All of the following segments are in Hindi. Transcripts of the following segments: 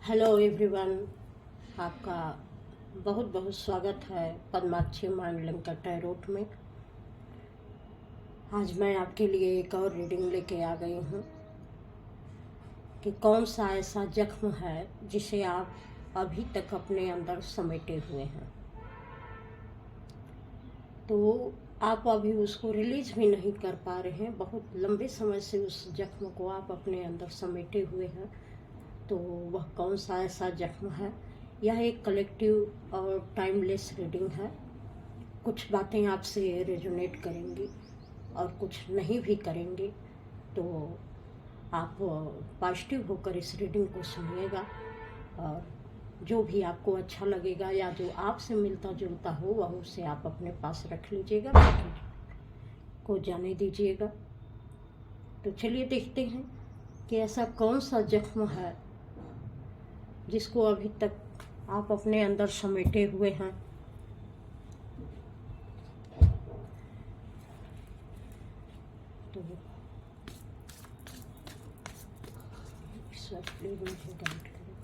हेलो एवरीवन, आपका बहुत बहुत स्वागत है पद्माक्षी माइंड लिंकर टैरोट में। आज मैं आपके लिए एक और रीडिंग लेके आ गई हूँ कि कौन सा ऐसा जख्म है जिसे आप अभी तक अपने अंदर समेटे हुए हैं, तो आप अभी उसको रिलीज भी नहीं कर पा रहे हैं। बहुत लंबे समय से उस जख्म को आप अपने अंदर समेटे हुए हैं। तो वह कौन सा ऐसा जख्म है? यह एक कलेक्टिव और टाइमलेस रीडिंग है। कुछ बातें आपसे रेजोनेट करेंगी और कुछ नहीं भी करेंगी, तो आप पॉजिटिव होकर इस रीडिंग को सुनिएगा और जो भी आपको अच्छा लगेगा या जो आपसे मिलता जुलता हो वह उसे आप अपने पास रख लीजिएगा, बाकी को जाने दीजिएगा। तो चलिए देखते हैं कि ऐसा कौन सा जख्म है जिसको अभी तक आप अपने अंदर समेटे हुए हैं। तो प्लीज मुझे गाइड करें,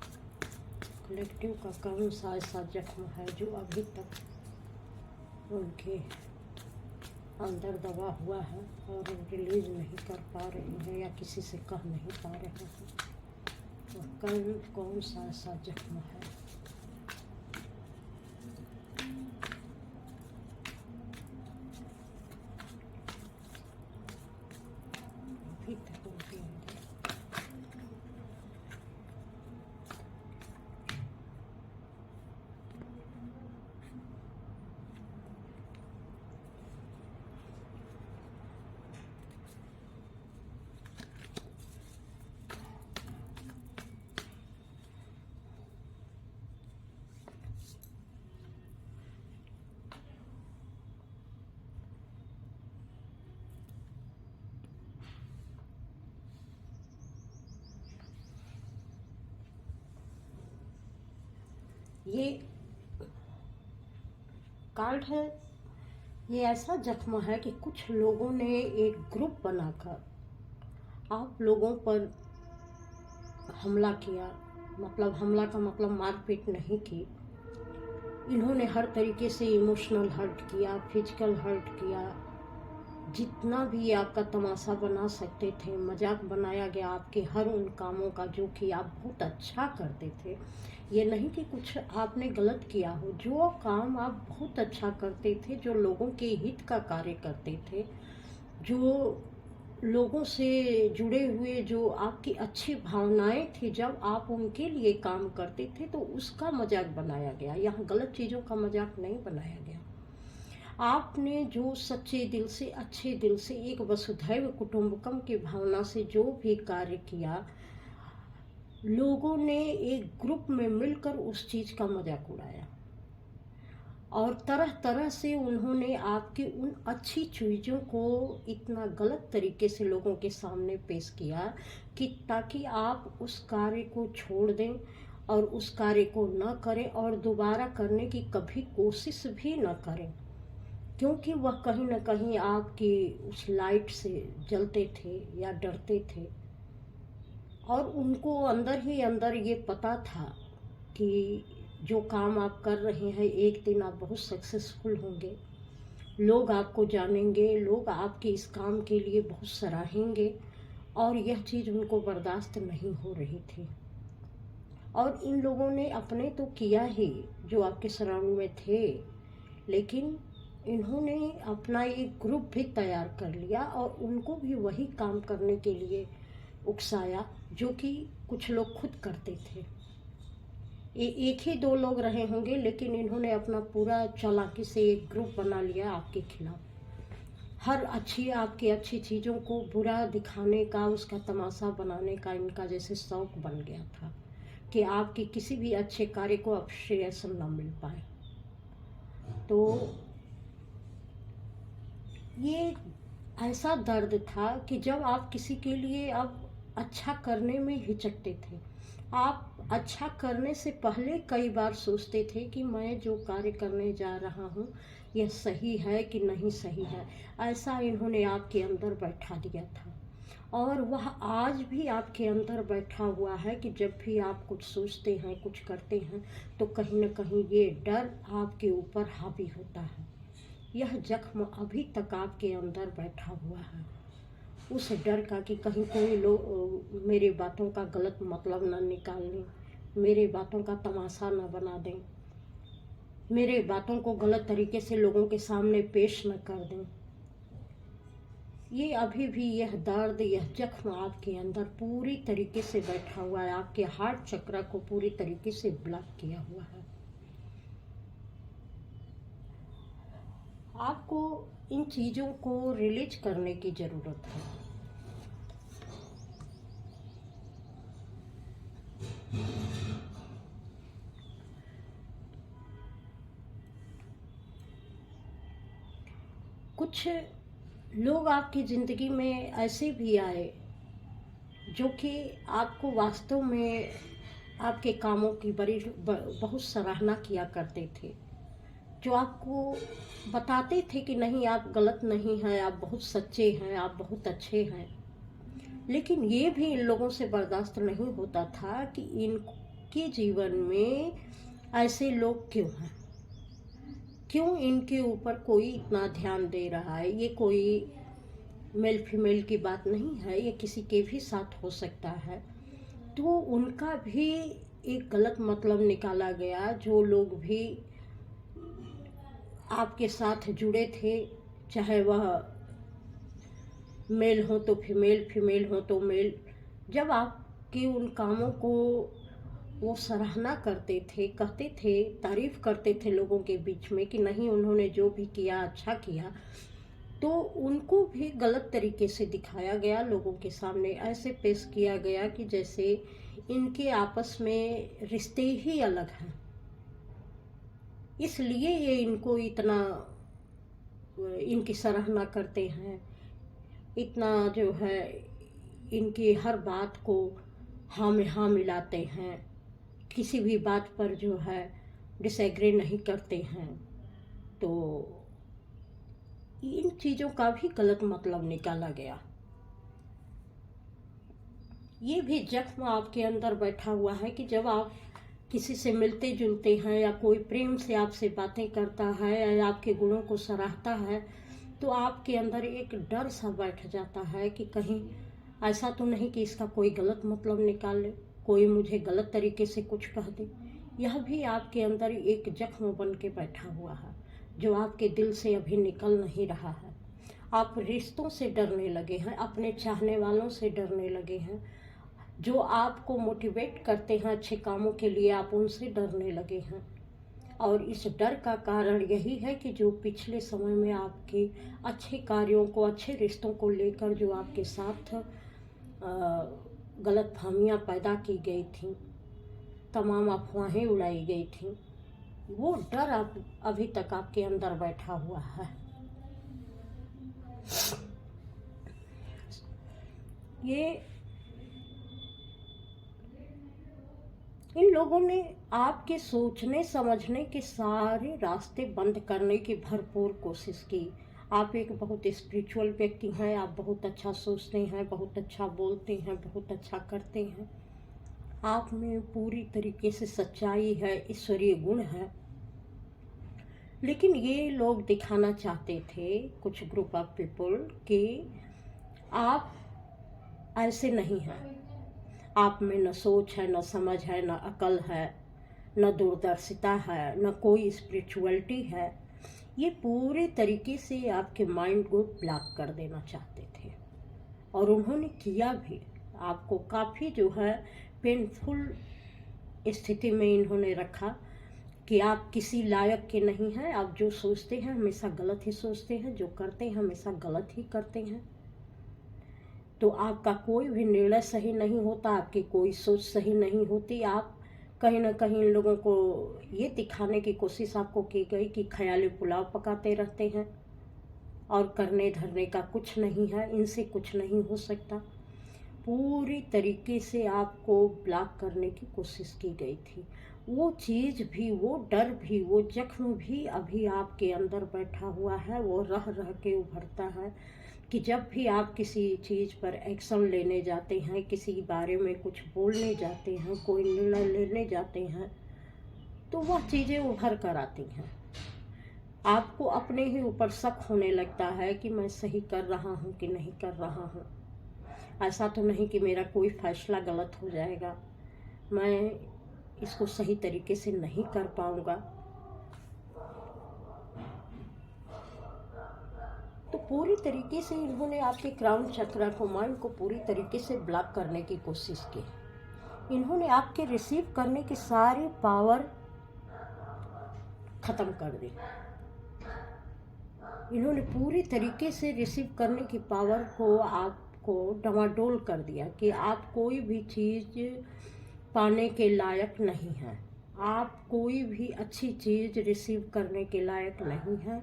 कलेक्टिव का कौन सा ऐसा जख्म है जो अभी तक उनके अंदर दबा हुआ है और रिलीज नहीं कर पा रहे हैं या किसी से कह नहीं पा रहे हैं। तो कौन सा ऐसा जख्म है? अभी तक उनके अंदर ये कार्ड है। ये ऐसा जख्म है कि कुछ लोगों ने एक ग्रुप बनाकर आप लोगों पर हमला किया। मतलब हमला का मतलब मारपीट नहीं की। इन्होंने हर तरीके से इमोशनल हर्ट किया, फिजिकल हर्ट किया, जितना भी आपका तमाशा बना सकते थे। मजाक बनाया गया आपके हर उन कामों का जो कि आप बहुत अच्छा करते थे। ये नहीं कि कुछ आपने गलत किया हो, जो काम आप बहुत अच्छा करते थे, जो लोगों के हित का कार्य करते थे, जो लोगों से जुड़े हुए जो आपकी अच्छी भावनाएं थी, जब आप उनके लिए काम करते थे तो उसका मजाक बनाया गया। यहाँ गलत चीज़ों का मजाक नहीं बनाया गया। आपने जो सच्चे दिल से, अच्छे दिल से, एक वसुधैव कुटुंबकम की भावना से जो भी कार्य किया, लोगों ने एक ग्रुप में मिलकर उस चीज़ का मजाक उड़ाया और तरह तरह से उन्होंने आपकी उन अच्छी चीज़ों को इतना गलत तरीके से लोगों के सामने पेश किया कि ताकि आप उस कार्य को छोड़ दें और उस कार्य को न करें और दोबारा करने की कभी कोशिश भी न करें, क्योंकि वह कहीं न कहीं आपकी उस लाइट से जलते थे या डरते थे। और उनको अंदर ही अंदर ये पता था कि जो काम आप कर रहे हैं एक दिन आप बहुत सक्सेसफुल होंगे, लोग आपको जानेंगे, लोग आपके इस काम के लिए बहुत सराहेंगे, और यह चीज़ उनको बर्दाश्त नहीं हो रही थी। और इन लोगों ने अपने तो किया ही जो आपके सराउंड में थे, लेकिन इन्होंने अपना एक ग्रुप भी तैयार कर लिया और उनको भी वही काम करने के लिए उकसाया जो कि कुछ लोग खुद करते थे। एक ही दो लोग रहे होंगे, लेकिन इन्होंने अपना पूरा चालाकी से एक ग्रुप बना लिया आपके खिलाफ। हर आपकी अच्छी चीज़ों को बुरा दिखाने का, उसका तमाशा बनाने का इनका जैसे शौक बन गया था कि आपके किसी भी अच्छे कार्य को अप्रिसिएशन न मिल पाए। तो ये ऐसा दर्द था कि जब आप किसी के लिए अब अच्छा करने में हिचकते थे, आप अच्छा करने से पहले कई बार सोचते थे कि मैं जो कार्य करने जा रहा हूँ यह सही है कि नहीं सही है। ऐसा इन्होंने आपके अंदर बैठा दिया था। और वह आज भी आपके अंदर बैठा हुआ है कि जब भी आप कुछ सोचते हैं, कुछ करते हैं, तो कहीं न कहीं ये डर आपके ऊपर हावी होता है। यह जख्म अभी तक आपके अंदर बैठा हुआ है, उस डर का कि कहीं कोई लोग मेरी बातों का गलत मतलब ना निकाल लें, मेरे बातों का तमाशा ना बना दें, मेरे बातों को गलत तरीके से लोगों के सामने पेश न कर दें। ये अभी भी यह दर्द, यह जख्म आपके अंदर पूरी तरीके से बैठा हुआ है, आपके हार्ट चक्र को पूरी तरीके से ब्लॉक किया हुआ है। आपको इन चीज़ों को रिलीज करने की ज़रूरत है। कुछ लोग आपकी ज़िंदगी में ऐसे भी आए जो कि आपको वास्तव में आपके कामों की बहुत सराहना किया करते थे, जो आपको बताते थे कि नहीं, आप गलत नहीं हैं, आप बहुत सच्चे हैं, आप बहुत अच्छे हैं। लेकिन ये भी इन लोगों से बर्दाश्त नहीं होता था कि इनके जीवन में ऐसे लोग क्यों हैं, क्यों इनके ऊपर कोई इतना ध्यान दे रहा है। ये कोई मेल फीमेल की बात नहीं है, ये किसी के भी साथ हो सकता है। तो उनका भी एक गलत मतलब निकाला गया। जो लोग भी आपके साथ जुड़े थे, चाहे वह मेल हो तो फीमेल, फीमेल हो तो मेल, जब आपके उन कामों को वो सराहना करते थे, कहते थे, तारीफ करते थे लोगों के बीच में कि नहीं, उन्होंने जो भी किया अच्छा किया, तो उनको भी गलत तरीके से दिखाया गया, लोगों के सामने ऐसे पेश किया गया कि जैसे इनके आपस में रिश्ते ही अलग हैं। इसलिए ये इनको इतना, इनकी सराहना करते हैं, इतना जो है इनकी हर बात को हाँ में हाँ मिलाते हैं, किसी भी बात पर जो है डिसएग्री नहीं करते हैं। तो इन चीज़ों का भी गलत मतलब निकाला गया। ये भी जख्म आपके अंदर बैठा हुआ है कि जब आप किसी से मिलते जुलते हैं या कोई प्रेम से आपसे बातें करता है या आपके गुणों को सराहता है, तो आपके अंदर एक डर सा बैठ जाता है कि कहीं ऐसा तो नहीं कि इसका कोई गलत मतलब निकाल ले, कोई मुझे गलत तरीके से कुछ कह दे। यह भी आपके अंदर एक जख्म बन के बैठा हुआ है, जो आपके दिल से अभी निकल नहीं रहा है। आप रिश्तों से डरने लगे हैं, अपने चाहने वालों से डरने लगे हैं, जो आपको मोटिवेट करते हैं अच्छे कामों के लिए, आप उनसे डरने लगे हैं। और इस डर का कारण यही है कि जो पिछले समय में आपके अच्छे कार्यों को, अच्छे रिश्तों को लेकर जो आपके साथ गलतफहमियां पैदा की गई थी, तमाम अफवाहें उड़ाई गई थी, वो डर अभी तक आपके अंदर बैठा हुआ है। ये इन लोगों ने आपके सोचने समझने के सारे रास्ते बंद करने की भरपूर कोशिश की। आप एक बहुत स्पिरिचुअल व्यक्ति हैं, आप बहुत अच्छा सोचते हैं, बहुत अच्छा बोलते हैं, बहुत अच्छा करते हैं, आप में पूरी तरीके से सच्चाई है, ईश्वरीय गुण है। लेकिन ये लोग दिखाना चाहते थे, कुछ ग्रुप ऑफ पीपल, कि आप ऐसे नहीं हैं, आप में न सोच है, न समझ है, न अकल है, न दूरदर्शिता है, न कोई स्पिरिचुअलिटी है। ये पूरे तरीके से आपके माइंड को ब्लॉक कर देना चाहते थे, और उन्होंने किया भी। आपको काफ़ी जो है पेनफुल स्थिति में इन्होंने रखा कि आप किसी लायक के नहीं हैं, आप जो सोचते हैं हमेशा गलत ही सोचते हैं, जो करते हैं हमेशा गलत ही करते हैं। तो आपका कोई भी निर्णय सही नहीं होता, आपकी कोई सोच सही नहीं होती। आप कहीं ना कहीं इन लोगों को ये दिखाने की कोशिश आपको की गई कि ख्याली पुलाव पकाते रहते हैं और करने धरने का कुछ नहीं है, इनसे कुछ नहीं हो सकता। पूरी तरीके से आपको ब्लॉक करने की कोशिश की गई थी। वो चीज़ भी, वो डर भी, वो जख्म भी अभी आपके अंदर बैठा हुआ है, वो रह रह के उभरता है। कि जब भी आप किसी चीज़ पर एक्शन लेने जाते हैं, किसी के बारे में कुछ बोलने जाते हैं, कोई निर्णय लेने जाते हैं, तो वह चीज़ें उभर कर आती हैं। आपको अपने ही ऊपर शक होने लगता है कि मैं सही कर रहा हूँ कि नहीं कर रहा हूँ। ऐसा तो नहीं कि मेरा कोई फैसला गलत हो जाएगा, मैं इसको सही तरीके से नहीं कर पाऊँगा। तो पूरी तरीके से इन्होंने आपके क्राउन चक्र को, माइंड को पूरी तरीके से ब्लॉक करने की कोशिश की। इन्होंने आपके रिसीव करने की सारी पावर ख़त्म कर दी। इन्होंने पूरी तरीके से रिसीव करने की पावर को आपको डमाडोल कर दिया कि आप कोई भी चीज़ पाने के लायक नहीं हैं। आप कोई भी अच्छी चीज़ रिसीव करने के लायक नहीं हैं।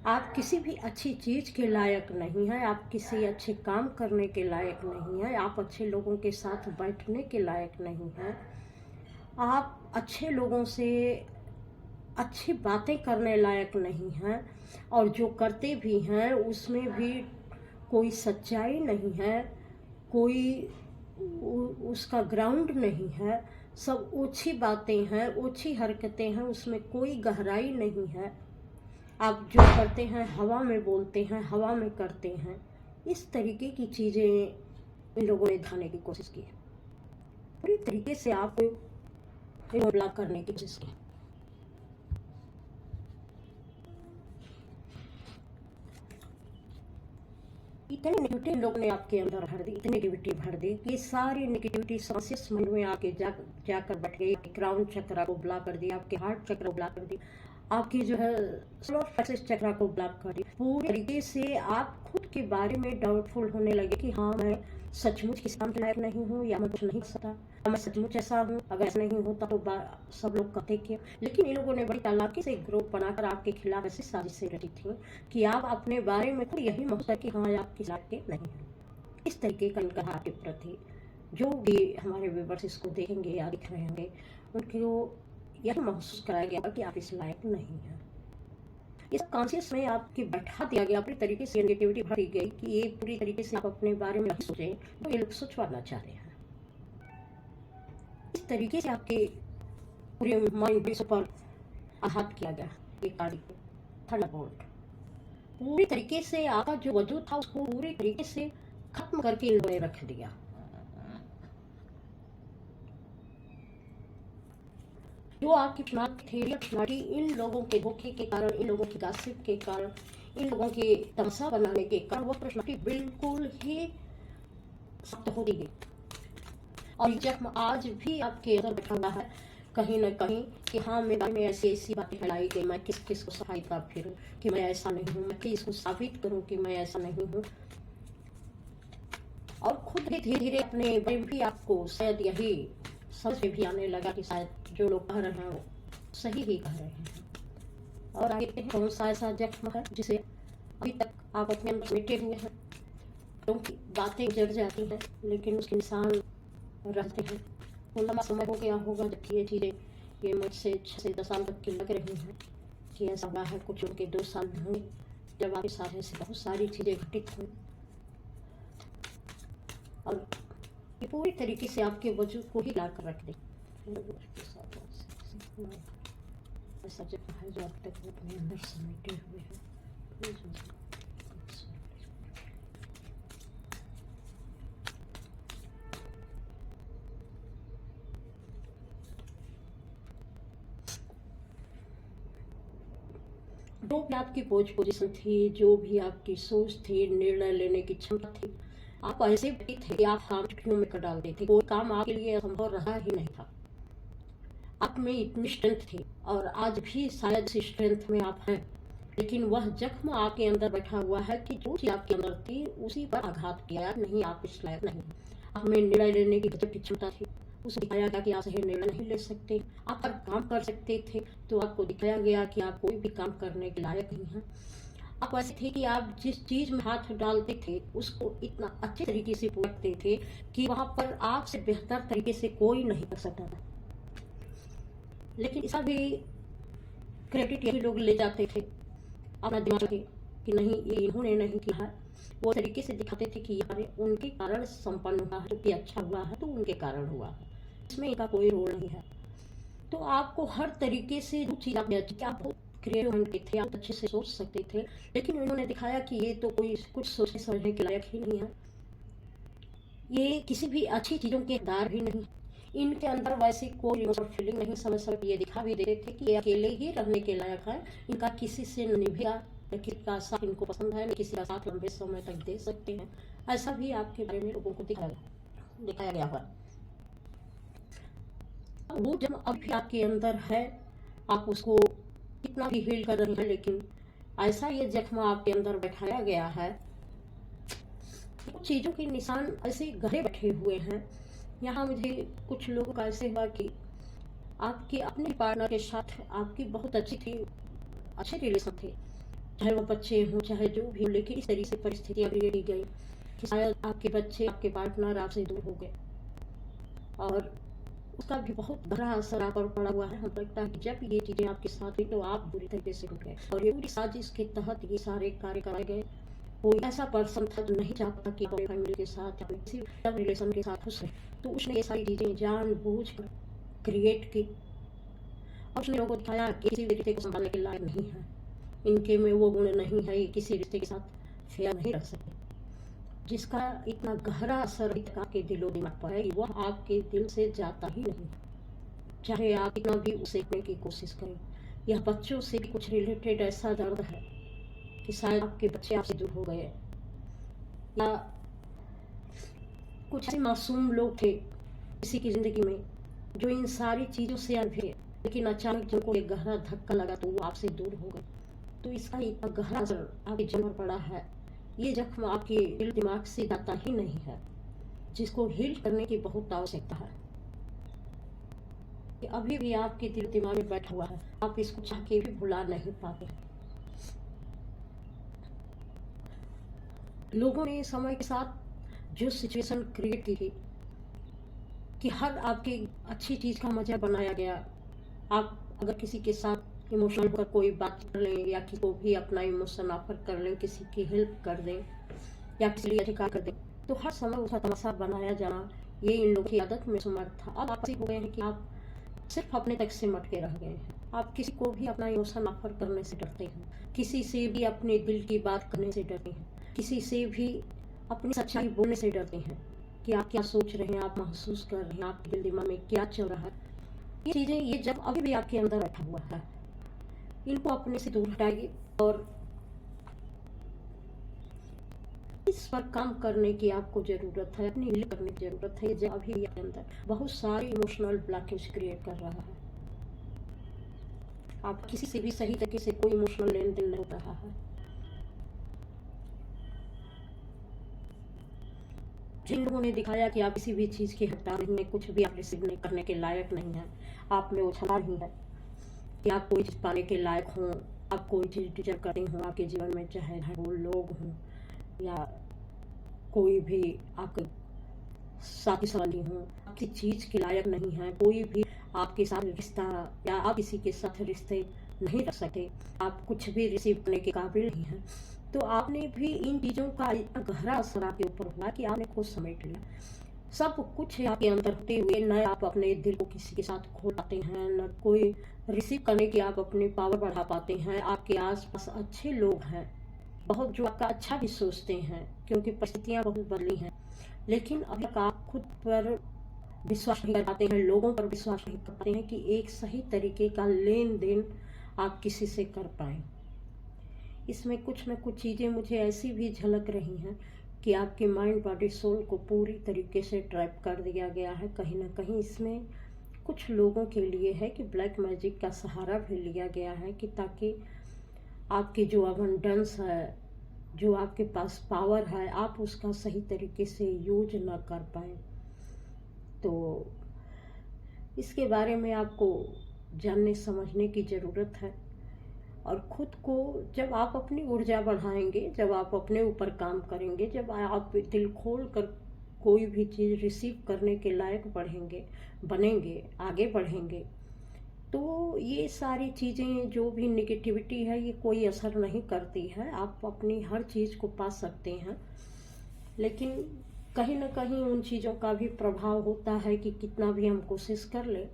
आप किसी भी अच्छी चीज़ के लायक नहीं हैं। आप किसी अच्छे काम करने के लायक नहीं हैं। आप अच्छे लोगों के साथ बैठने के लायक नहीं हैं। आप अच्छे लोगों से अच्छी बातें करने लायक नहीं हैं, और जो करते भी हैं उसमें भी कोई सच्चाई नहीं है, कोई उसका ग्राउंड नहीं है। सब ओछी बातें हैं, ओछी हरकतें हैं, उसमें कोई गहराई नहीं है। आप जो करते हैं हवा में बोलते हैं, हवा में करते हैं। इस तरीके की चीज़ें इन लोगों ने दिखाने की कोशिश की। पूरी तरीके से आपको ब्लॉक करने की कोशिश की। इतनी नेगेटिविटी इन लोगों ने आपके अंदर भर दी, इतनी नेगेटिविटी भर दी कि सारी नेगेटिविटी सबसेस मन में आके जाकर बैठ गई। क्राउन चक्र को ब्लॉक कर दिया, आपके हार्ट चक्र को ब्लॉक कर दिया, आपकी जो है सोलर प्लेक्सस चक्र को ब्लॉक कर दिया। पूरी तरीके से आप खुद के बारे में डाउटफुल होने लगे कि हाँ, मैं सचमुच किसी काम के लायक नहीं हूँ, या मैं कुछ नहीं कर सकता, मैं सचमुच ऐसा हूँ। अगर ऐसा नहीं होता तो सब लोग कहते क्यों। लेकिन इन लोगों ने बड़ी चालाकी से ग्रुप बनाकर आपके खिलाफ ऐसी साजिशें रची थी कि आप अपने बारे में खुद यही महसूस कि हाँ, आप किस लायक के नहीं हैं। इस तरीके का इनका आपके प्रति जो भी हमारे व्यूअर्स इसको देखेंगे या दिख रहे होंगे, उनको यही महसूस कराया गया कि आप इस लायक नहीं हैं। इस कॉन्शियस में आपके बैठा दिया गया, पूरी तरीके से नेगेटिविटी भरी गई कि ये पूरी तरीके से आप अपने बारे में सोचें तो ये लोग सोचवाना चाह रहे हैं। इस तरीके से आपके पूरे माइंड पर आघात किया गया। एक गाड़ी को थंडरबोल्ट पूरी तरीके से आपका जो वजूद था उसको पूरी तरीके से खत्म करके इन लोगों ने रख दिया। जो आपकी खिलाड़ी इन लोगों के धोखे के कारण, इन लोगों की गॉसिप के कारण, इन लोगों के तमाशा बनाने के कारण वो पर्सनालिटी बिल्कुल ही समाप्त हो गई। और जख्म आज भी आपके अंदर बैठा हुआ है कहीं ना कहीं कि हाँ, मेरे बारे में ऐसी ऐसी बातें फैलाई गई, मैं किस किस को सहायता फिरूं कि मैं ऐसा नहीं हूँ, मैं किसको साबित करूं कि मैं ऐसा नहीं हूँ। और खुद ही धीरे धीरे अपने बारे में भी आपको शायद यही समझ में भी आने लगा कि शायद जो लोग कह रहे हैं वो सही ही कह रहे हैं। और आगे कौन सा ऐसा जख्म है जिसे अभी तक आप अपने अंदर समेटे हुए हैं, क्योंकि बातें जड़ जाती हैं लेकिन उसके निशान रहते हैं। वो लंबा समय हो गया होगा जबकि ये चीज़ें ये मुझसे 6 से 10 साल तक की लग रही हैं कि ऐसा हुआ है। कुछ उनके 2 साल में होंगे जब आपके साथ ऐसी बहुत सारी चीज़ें घटित हुई, और ये पूरी तरीके से आपके वजूद को ही ला कर रख दी। ऐसा जगह है जो अब तक अपने अंदर समेटे हुए हैं। जो भी आपकी पोजीशन थी, जो भी आपकी सोच थी, निर्णय लेने की क्षमता थी, आप ऐसे भी थे कि आप काम चुटकियों में कर डालते थे। कोई काम आपके लिए असंभव रहा ही नहीं था। आप में इतनी स्ट्रेंथ थी और आज भी शायद इसी स्ट्रेंथ में आप हैं, लेकिन वह जख्म आपके अंदर बैठा हुआ है कि जो चीज़ आपके अंदर थी उसी पर आघात किया। नहीं, आप इस लायक नहीं। आप में निर्णय लेने की गजब की क्षमता थी, उसे दिखाया गया कि आप सही निर्णय नहीं ले सकते। आप हर काम कर सकते थे तो आपको दिखाया गया कि आप कोई भी काम करने के लायक नहीं हैं। आप ऐसे थे कि आप जिस चीज़ में हाथ डालते थे उसको इतना अच्छे तरीके से पूरते थे कि वहाँ पर आपसे बेहतर तरीके से कोई नहीं कर सकता था। लेकिन इसका भी क्रेडिट यही लोग ले जाते थे अपना दिमाग के कि नहीं, ये इन्होंने नहीं किया है, वो तरीके से दिखाते थे कि यार उनके कारण संपन्न हुआ है, तो कि अच्छा हुआ है तो उनके कारण हुआ है, इसमें इनका कोई रोल नहीं है। तो आपको हर तरीके से जो चीज़ आपने अच्छी, आप बहुत क्रिएटिव माइंड के थे, आप अच्छे से सोच सकते थे, लेकिन उन्होंने दिखाया कि ये तो कोई कुछ सोचने समझने के लायक ही नहीं है, ये किसी भी अच्छी चीज़ों के हकदार भी नहीं, इनके अंदर वैसे कोई इमोशनल फीलिंग नहीं। समय समय ये दिखा भी देते थे कि ये अकेले ही रहने के लायक है, इनका किसी से न निभेगा, न किसी का साथ इनको पसंद है, न किसी का साथ लंबे समय तक दे सकते हैं। ऐसा भी आपके बारे में लोगों को दिखाया गया हुआ। वो जब अभी आपके अंदर है, आप उसको कितना भी हील कर रहे हैं, लेकिन ऐसा ये जख्म आपके अंदर बैठाया गया है, कुछ चीज़ों के निशान ऐसे गहरे बैठे हुए हैं। यहाँ मुझे कुछ लोगों का ऐसे हुआ कि आपके अपने पार्टनर के साथ आपकी बहुत अच्छी थी, अच्छे रिलेशन थे, चाहे वो बच्चे हों चाहे जो भी हो, लेकिन इस तरीके से परिस्थितियाँ बिगड़ गई कि शायद आपके बच्चे, आपके पार्टनर आपसे दूर हो गए, और उसका भी बहुत गहरा असर आप पर पड़ा हुआ है। हमको लगता है कि जब ये चीज़ें आपके साथ हुई तो आप बुरी तरीके से टूट गए, और ये पूरी साजिश के तहत ये सारे कार्य कराए गए। कोई ऐसा पर्सन था जो नहीं चाहता कि अपने फैमिली के साथ या किसी रिलेशन के साथ खुश रहे, तो उसने ये सारी चीज़ें जानबूझ कर क्रिएट की, और उसने लोगों को दिखाया कि किसी भी रिश्ते को संभालने के लायक नहीं है, इनके में वो गुण नहीं है, ये किसी रिश्ते के साथ फेयर नहीं रख सकते। जिसका इतना गहरा असर आपके दिलो दिमाग पर है कि वह आपके दिल से जाता ही नहीं, चाहे आप कितना भी उसे देखने की कोशिश करें। यह बच्चों से भी कुछ रिलेटेड ऐसा दर्द है कि शायद आपके बच्चे आपसे दूर हो गए, या कुछ ऐसे मासूम लोग थे किसी की ज़िंदगी में जो इन सारी चीज़ों से अनभिड़े, लेकिन अचानक जिनको एक गहरा धक्का लगा तो वो आपसे दूर हो गए। तो इसका इतना गहरा असर आपके जन्म पर पड़ा है। ये जख्म आपके दिल दिमाग से जाता ही नहीं है, जिसको हील करने की बहुत आवश्यकता है। ये अभी भी आपके दिल दिमाग में बैठा हुआ है, आप इसको चाह के भी भुला नहीं पाते। लोगों ने समय के साथ जो सिचुएशन क्रिएट की थी कि हर आपकी अच्छी चीज़ का मजा बनाया गया, आप अगर किसी के साथ इमोशनल होकर कोई बात कर लें, या किसी को भी अपना इमोशन ऑफर कर लें, किसी की हेल्प कर दें या किसी लिए अधिकार कर दें, तो हर समय उसका तमाशा बनाया जाना, ये इन लोगों की आदत में शुमार था। अब आप ऐसे हो गए हैं कि आप सिर्फ अपने तक सिमट के रह गए हैं, आप किसी को भी अपना इमोशन ऑफर करने से डरते हैं, किसी से भी अपने दिल की बात करने से डरते हैं, किसी से भी अपनी सच्चाई बोलने से डरते हैं कि आप क्या सोच रहे हैं, आप महसूस कर रहे हैं, आपके दिल दिमाग में क्या चल रहा है। ये चीज़ें, ये जब अभी भी आपके अंदर बैठा हुआ है, इनको अपने से दूर हटाइए, और इस पर काम करने की आपको ज़रूरत है, अपनी हील करने की ज़रूरत है। जब अभी आपके अंदर बहुत सारे इमोशनल ब्लॉकेज क्रिएट कर रहा है, आप किसी से भी सही तरीके से कोई इमोशनल लेन देन नहीं हो रहा है। जिन लोगों ने दिखाया कि आप किसी भी चीज़ के हकदार नहीं है, कुछ भी आप रिसीव नहीं करने के लायक नहीं है, आप में वो क्षमता नहीं है कि आप कोई चीज़ पाने के लायक हों, आप कोई चीज़ डिजर्व करते हों आपके जीवन में, चाहे वो लोग हों या कोई भी आपके साथी संबंधी हों, आप किसी चीज़ के लायक नहीं हैं, कोई भी आपके साथ रिश्ता या आप किसी के साथ रिश्ते नहीं रख सकते, आप कुछ भी रिसीव करने के काबिल नहीं हैं। तो आपने भी इन चीज़ों का इतना गहरा असर आपके ऊपर हुआ कि आपने खुद समेट लिया सब कुछ आपके अंदर होते हुए, न आप अपने दिल को किसी के साथ खोल पाते हैं, न कोई रिसीव करने की आप अपनी पावर बढ़ा पाते हैं। आपके आसपास अच्छे लोग हैं बहुत, जो आपका अच्छा भी सोचते हैं, क्योंकि परिस्थितियाँ बहुत बदली हैं, लेकिन अभी तक आप खुद पर विश्वास नहीं कर पाते हैं, लोगों पर विश्वास नहीं कर पाते हैं कि एक सही तरीके का लेन देन आप किसी से कर पाएँ। इसमें कुछ न कुछ चीज़ें मुझे ऐसी भी झलक रही हैं कि आपके माइंड बॉडी सोल को पूरी तरीके से ट्रैप कर दिया गया है। कहीं ना कहीं इसमें कुछ लोगों के लिए है कि ब्लैक मैजिक का सहारा भी लिया गया है, कि ताकि आपकी जो अबंडेंस है, जो आपके पास पावर है, आप उसका सही तरीके से यूज ना कर पाएँ। तो इसके बारे में आपको जानने समझने की ज़रूरत है, और ख़ुद को जब आप अपनी ऊर्जा बढ़ाएंगे, जब आप अपने ऊपर काम करेंगे, जब आप दिल खोल कर कोई भी चीज़ रिसीव करने के लायक बनेंगे, आगे बढ़ेंगे, तो ये सारी चीज़ें जो भी निगेटिविटी है ये कोई असर नहीं करती है, आप अपनी हर चीज़ को पा सकते हैं। लेकिन कहीं ना कहीं उन चीज़ों का भी प्रभाव होता है कि कितना भी हम कोशिश कर ले,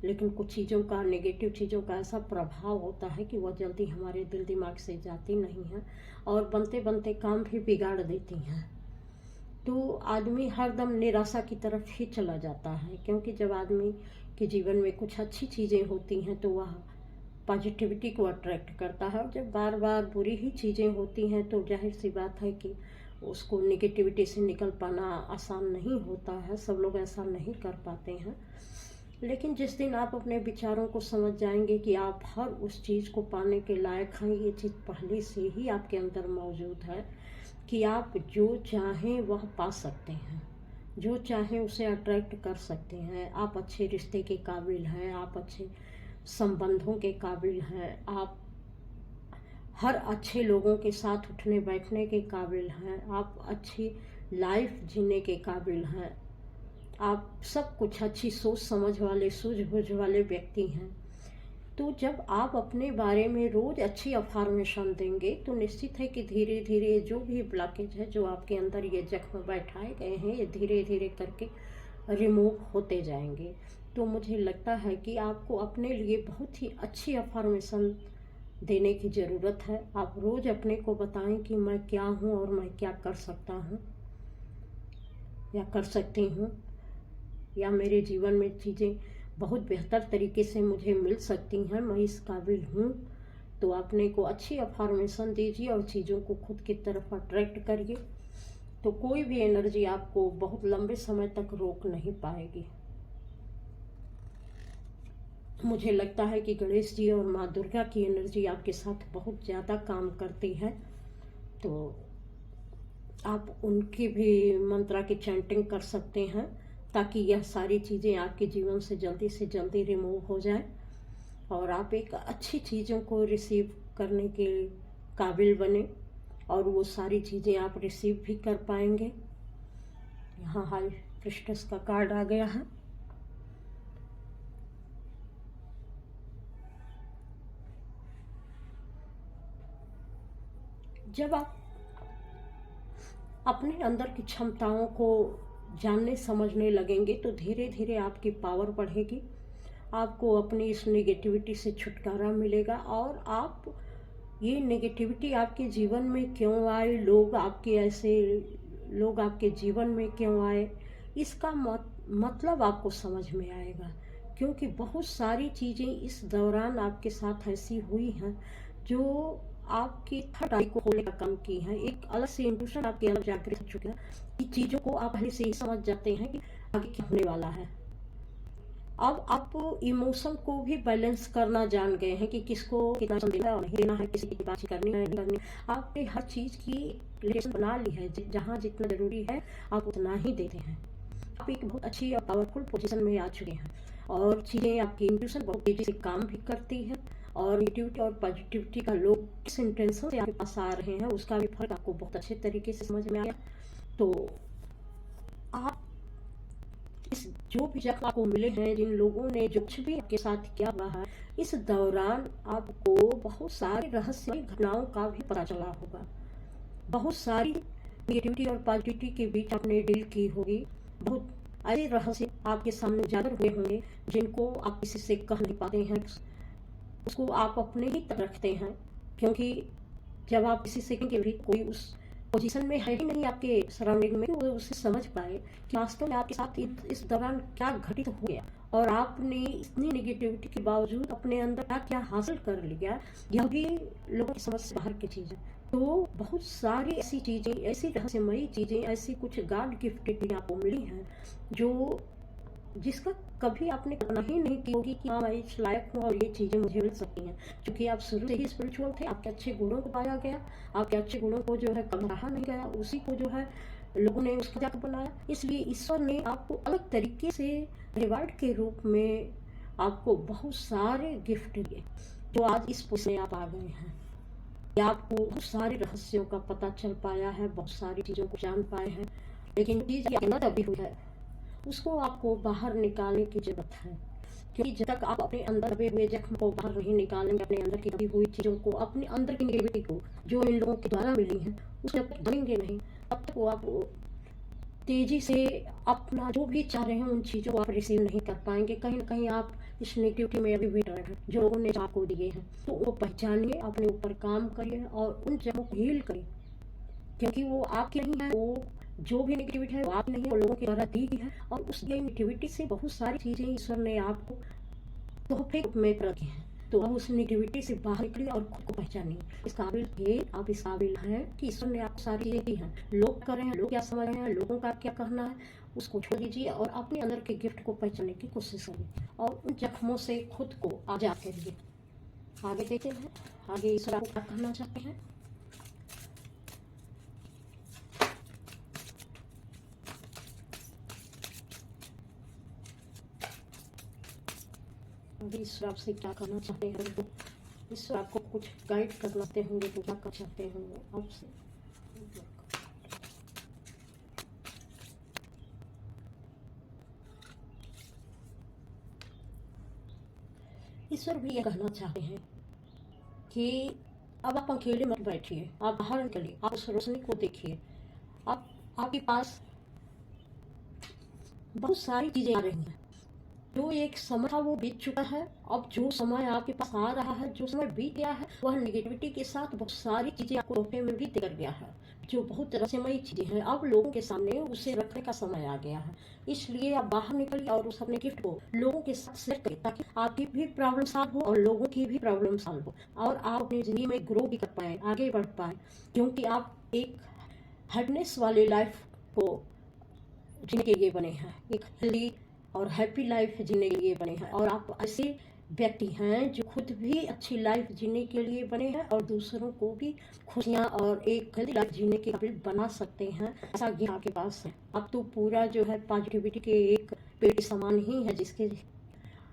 लेकिन कुछ चीज़ों का, नेगेटिव चीज़ों का ऐसा प्रभाव होता है कि वह जल्दी हमारे दिल दिमाग से जाती नहीं है और बनते बनते काम भी बिगाड़ देती हैं। तो आदमी हरदम निराशा की तरफ ही चला जाता है, क्योंकि जब आदमी के जीवन में कुछ अच्छी चीज़ें होती हैं तो वह पॉजिटिविटी को अट्रैक्ट करता है, और जब बार बार बुरी ही चीज़ें होती हैं तो जाहिर सी बात है कि उसको नेगेटिविटी से निकल पाना आसान नहीं होता है। सब लोग ऐसा नहीं कर पाते हैं। लेकिन जिस दिन आप अपने विचारों को समझ जाएंगे कि आप हर उस चीज़ को पाने के लायक हैं, ये चीज़ पहले से ही आपके अंदर मौजूद है कि आप जो चाहें वह पा सकते हैं, जो चाहें उसे अट्रैक्ट कर सकते हैं। आप अच्छे रिश्ते के काबिल हैं, आप अच्छे संबंधों के काबिल हैं, आप हर अच्छे लोगों के साथ उठने बैठने के काबिल हैं, आप अच्छी लाइफ जीने के काबिल हैं, आप सब कुछ अच्छी सोच समझ वाले, सूझबूझ वाले व्यक्ति हैं। तो जब आप अपने बारे में रोज़ अच्छी अफर्मेशन देंगे तो निश्चित है कि धीरे धीरे जो भी ब्लॉकेज है, जो आपके अंदर ये जख्म बैठाए गए हैं, ये धीरे धीरे करके रिमूव होते जाएंगे। तो मुझे लगता है कि आपको अपने लिए बहुत ही अच्छी अफर्मेशन देने की ज़रूरत है। आप रोज़ अपने को बताएं कि मैं क्या हूँ और मैं क्या कर सकता हूँ या कर सकती हूँ, या मेरे जीवन में चीज़ें बहुत बेहतर तरीके से मुझे मिल सकती हैं, मैं इस काबिल हूँ। तो अपने को अच्छी अफर्मेशन दीजिए और चीज़ों को खुद की तरफ अट्रैक्ट करिए, तो कोई भी एनर्जी आपको बहुत लंबे समय तक रोक नहीं पाएगी। मुझे लगता है कि गणेश जी और माँ दुर्गा की एनर्जी आपके साथ बहुत ज़्यादा काम करती है, तो आप उनकी भी मंत्रा की चैंटिंग कर सकते हैं ताकि यह सारी चीज़ें आपके जीवन से जल्दी रिमूव हो जाए और आप एक अच्छी चीज़ों को रिसीव करने के काबिल बने, और वो सारी चीज़ें आप रिसीव भी कर पाएंगे। यहाँ हाई प्रिस्टेस का कार्ड आ गया है। जब आप अपने अंदर की क्षमताओं को जानने समझने लगेंगे तो धीरे धीरे आपकी पावर बढ़ेगी, आपको अपनी इस नेगेटिविटी से छुटकारा मिलेगा, और आप ये नेगेटिविटी आपके जीवन में क्यों आए, लोग आपके जीवन में क्यों आए, इसका मतलब आपको समझ में आएगा। क्योंकि बहुत सारी चीज़ें इस दौरान आपके साथ ऐसी हुई हैं जो आपकी थर्ड आई को खोलने का काम की है। एक अलग से इंट्यूशन आपके अंदर जागृत हो चुका है कि चीज़ों को आप पहले से ही समझ जाते हैं कि आगे क्या होने वाला है। अब आप इमोशन को भी बैलेंस करना जान गए हैं कि किसको कितना समय देना है और नहीं देना है, किसी की बात करनी है नहीं करनी। आपने हर चीज़ की रिलेशन बना ली है, जहाँ जितना ज़रूरी है आप उतना ही देते हैं। आप एक बहुत अच्छी और पावरफुल पोजीशन में आ चुके हैं और चीज़ें आपकी इंट्यूशन बहुत तेज़ी से काम भी करती है, और नेगेटिविटी और पॉजिटिविटी का लोग किस इंटेंशन से आपके पास आ रहे हैं उसका भी फर्क आपको बहुत अच्छे तरीके से समझ में आया। तो आप इस जो भी जगह आपको मिले हैं, जिन लोगों ने जो कुछ भी आपके साथ किया हुआ है, इस दौरान आपको बहुत सारी रहस्यमय घटनाओं का भी पता चला होगा। बहुत सारी नेगेटिविटी और पॉजिटिविटी के बीच आपने डील की होगी। बहुत ऐसे रहस्य आपके सामने उजागर हुए होंगे जिनको आप किसी से कह नहीं पाते हैं, उसको आप अपने ही तक रखते हैं, क्योंकि जब आप किसी से कहेंगे भी कोई उस पोजीशन में है ही नहीं आपके सराउंडिंग में, वो उसे समझ पाए कि वास्तव में आपके साथ इस दौरान क्या घटित हो गया और आपने इतनी नेगेटिविटी के बावजूद अपने अंदर क्या क्या हासिल कर लिया। यह भी लोगों की समझ से बाहर की चीज़ है। तो बहुत सारी ऐसी चीज़ें, ऐसी रहस्यमयी चीज़ें, ऐसी कुछ गॉड गिफ्टेड चीज़ें आपको मिली हैं जो जिसका कभी आपने कल्पना ही नहीं की होगी कि हाँ मैं इस लायक हूँ और ये चीज़ें मुझे मिल सकती हैं। क्योंकि आप शुरू से ही स्पिरिचुअल थे, आपके अच्छे गुणों को पाया गया, आपके अच्छे गुणों को जो है कभी रहा नहीं गया, उसी को जो है लोगों ने उसका जाकर बनाया। इसलिए ईश्वर ने आपको अलग तरीके से रिवार्ड के रूप में आपको बहुत सारे गिफ्ट दिए, जो आज इस पोजीशन में आप आ गए हैं। या आपको बहुत सारे रहस्यों का पता चल पाया है, बहुत सारी चीज़ों को जान पाए हैं। लेकिन चीज़ आपके अंदर दबी हुई है, उसको आपको बाहर निकालने की ज़रूरत है। क्योंकि जब तक आप अपने अंदर दबे हुए जख्म को बाहर नहीं निकालेंगे, अपने अंदर की दबी हुई चीज़ों को, अपने अंदर की नेगेटिविटी को जो इन लोगों के द्वारा मिली है, उसे जब तक जानेंगे नहीं, तब तक वो आप तेज़ी से अपना जो भी चाह रहे हैं उन चीज़ों को आप रिसीव नहीं कर पाएंगे। कहीं ना कहीं आप इस नेगेटिविटी में अभी भी डरे हैं जो लोगों ने आपको दिए हैं। तो वो पहचानिए, अपने ऊपर काम करिए और उन जगहों को हील करिए, क्योंकि वो आपकी नहीं है। वो जो भी नेगेटिविटी है वो आप नहीं है, वो लोगों के द्वारा दी गई है। और उस नेगेटिविटी से बहुत सारी चीज़ें ईश्वर ने आपको तोहफे में रखे हैं। तो अब उस नेगेटिविटी से बाहर निकलिए और खुद को पहचानिए। इस काबिल थे, आप इस काबिल हैं कि ईश्वर ने आपको सारी चीज़ें दी हैं। लोग कर रहे हैं, लोग क्या समझ रहे हैं, लोगों का क्या कहना है, उसको छोड़ दीजिए और अपने अंदर के गिफ्ट को पहचानने की कोशिश करिए और उन जख्मों से खुद को आज़ाद करिए। आगे देखते हैं, आगे ईश्वर आपको क्या कहना चाहते हैं। ईश्वर आपसे क्या करना चाहते हैं, ईश्वर आपको कुछ गाइड करना चाहते होंगे तो क्या कर चाहते होंगे आपसे। ईश्वर भी ये कहना चाहते हैं कि अब आप अकेले मत बैठिए, आप बाहर निकलिए, आप उस रोशनी को देखिए। आप आपके पास बहुत सारी चीज़ें आ रही हैं। जो एक समय था वो बीत चुका है। अब जो समय आपके पास आ रहा है, जो समय बीत गया है, वह नेगेटिविटी के साथ बहुत सारी चीज़ें आपको तोहफे में भी देकर गया है, जो बहुत रहस्यमयी चीज़ें हैं। अब लोगों के सामने उसे रखने का समय आ गया है। इसलिए आप बाहर निकलिए और उस अपने गिफ्ट को लोगों के साथ शेयर करें, ताकि आपकी भी प्रॉब्लम सॉल्व हो और लोगों की भी प्रॉब्लम सॉल्व हो और आप अपनी ज़िंदगी में ग्रो भी कर पाएँ, आगे बढ़ पाएँ। क्योंकि आप एक हैप्पीनेस वाली लाइफ को जीने के लिए बने हैं, एक हेल्दी और हैप्पी लाइफ जीने के लिए बने हैं। और आप ऐसे व्यक्ति हैं जो खुद भी अच्छी लाइफ जीने के लिए बने हैं और दूसरों को भी खुशियाँ और एक हेल्दी लाइफ जीने के काबिल बना सकते हैं। ऐसा ज्ञान आपके पास है। आप तो पूरा जो है पॉजिटिविटी के एक पेड़ के समान ही है, जिसके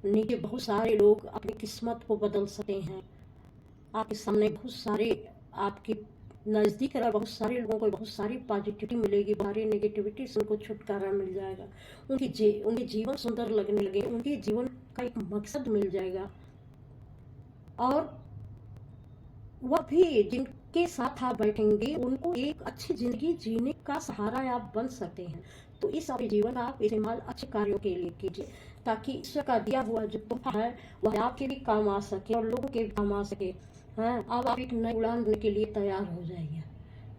नीचे बहुत सारे लोग अपनी किस्मत को बदल सकते हैं। आपके सामने बहुत सारे, आपके नज़दीक रह बहुत सारे लोगों को बहुत सारी पॉजिटिविटी मिलेगी, बाहरी नेगेटिविटी से उनको छुटकारा मिल जाएगा। उनके जीवन सुंदर लगने लगे, उनके जीवन का एक मकसद मिल जाएगा। और वह भी जिनके साथ आप बैठेंगे उनको एक अच्छी ज़िंदगी जीने का सहारा आप बन सकते हैं। तो इस आपके जीवन का आप इस्तेमाल अच्छे कार्यों के लिए कीजिए, ताकि ईश्वर का दिया हुआ जो तोहफा है वह आपके भी काम आ सके और लोगों के भी काम आ सके। हाँ, अब आप एक नई उड़ान भरने के लिए तैयार हो जाइए,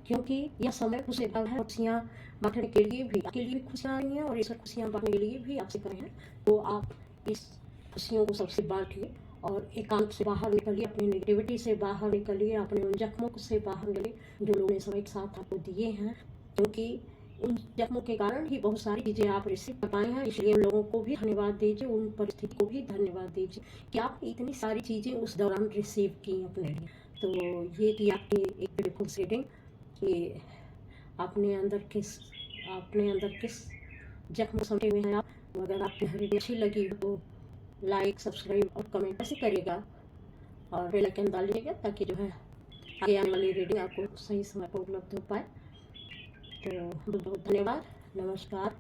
क्योंकि यह समय खुशी का है। खुशियाँ बांटने के लिए भी आपके लिए भी खुशियाँ आई हैं और ईश्वर खुशियाँ बांटने के लिए भी आपसे कहे हैं। तो आप इस खुशियों को सबसे बांटिए और एकांत से बाहर निकलिए, अपनी नेगेटिविटी से बाहर निकलिए, अपने उन जख्मों से बाहर निकलिए जो लोगों ने समय के साथ आपको दिए हैं। क्योंकि उन जख्मों के कारण ही बहुत सारी चीज़ें आप रिसीव कर पाए हैं। इसलिए उन लोगों को भी धन्यवाद दीजिए, उन परिस्थिति को भी धन्यवाद दीजिए कि आपने इतनी सारी चीज़ें उस दौरान रिसीव की अपने लिए। तो ये थी आपकी एक ब्यूटीफुल रीडिंग कि अपने अंदर किस जख्म समझे हुए हैं आप। अगर आपकी रीडिंग अच्छी लगी हो तो लाइक, सब्सक्राइब और कमेंट ऐसे करिएगा और बेल आइकन डाल लीजिएगा, ताकि जो है आगे आने वाली रीडिंग आपको सही समय पर उपलब्ध हो पाए। तो बहुत बहुत धन्यवाद, नमस्कार।